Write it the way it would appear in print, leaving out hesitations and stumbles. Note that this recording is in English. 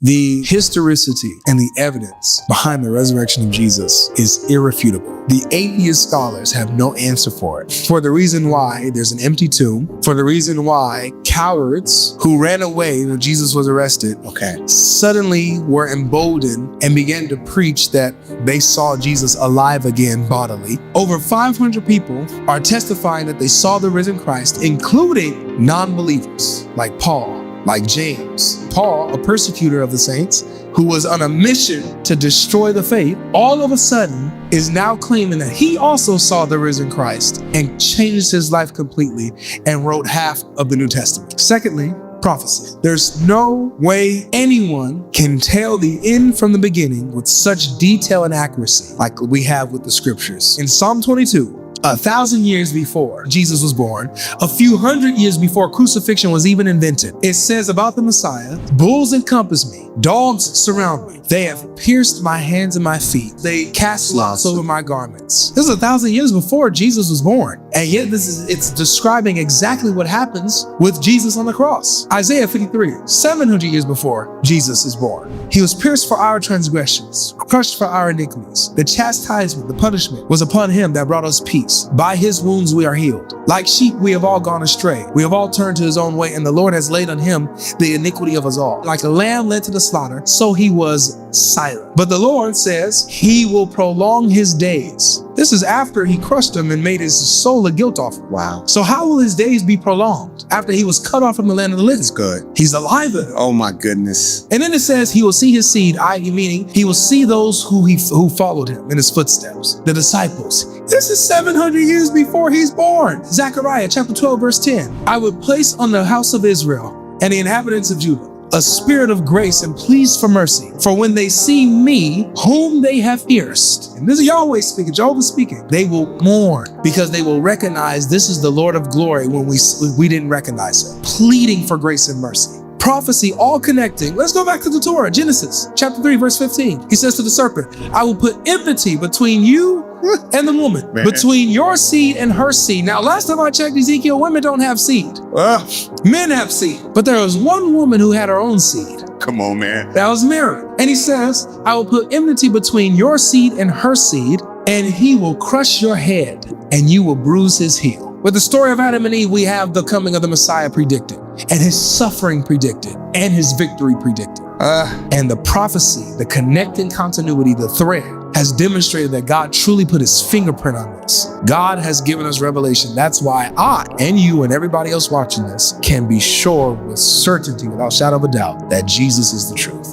The historicity and the evidence behind the resurrection of Jesus is irrefutable. The atheist scholars have no answer for it. For the reason why there's an empty tomb, for the reason why cowards who ran away when Jesus was arrested, suddenly were emboldened and began to preach that they saw Jesus alive again bodily. Over 500 people are testifying that they saw the risen Christ, including non-believers like Paul, like James. Paul, a persecutor of the saints, who was on a mission to destroy the faith, all of a sudden is now claiming that he also saw the risen Christ and changed his life completely and wrote half of the New Testament. Secondly, prophecy. There's no way anyone can tell the end from the beginning with such detail and accuracy like we have with the scriptures. In Psalm 22, 1,000 years before Jesus was born, a few hundred years before crucifixion was even invented, it says about the Messiah, bulls encompass me, dogs surround me. They have pierced my hands and my feet. They cast lots over my garments. This is 1,000 years before Jesus was born. And yet it's describing exactly what happens with Jesus on the cross. Isaiah 53, 700 years before Jesus is born. He was pierced for our transgressions, crushed for our iniquities. The chastisement, the punishment was upon him that brought us peace. By his wounds we are healed. Like sheep we have all gone astray. We have all turned to his own way, and the Lord has laid on him the iniquity of us all. Like a lamb led to the slaughter, so he was silent. But the Lord says he will prolong his days. This is after he crushed him and made his soul a guilt offering. Wow. So how will his days be prolonged after he was cut off from the land of the living? That's good. He's alive. Oh my goodness. And then it says he will see his seed, i.e. meaning he will see those who followed him in his footsteps, the disciples. This is 700 years before he's born. Zechariah chapter 12 verse 10. I would place on the house of Israel and the inhabitants of Judah a spirit of grace and pleas for mercy. For when they see me, whom they have pierced, and this is Yahweh speaking, Jehovah speaking, they will mourn because they will recognize this is the Lord of glory when we didn't recognize him. Pleading for grace and mercy. Prophecy, all connecting. Let's go back to the Torah, Genesis chapter 3, verse 15. He says to the serpent, I will put enmity between you and the woman, between your seed and her seed. Now, last time I checked Ezekiel, women don't have seed. Men have seed. But there was one woman who had her own seed. Come on, man. That was Mary. And he says, I will put enmity between your seed and her seed, and he will crush your head, and you will bruise his heel. With the story of Adam and Eve, we have the coming of the Messiah predicted, and his suffering predicted, and his victory predicted. And the prophecy, the connecting continuity, the thread, has demonstrated that God truly put his fingerprint on this. God has given us revelation. That's why I and you and everybody else watching this can be sure with certainty, without shadow of a doubt, that Jesus is the truth.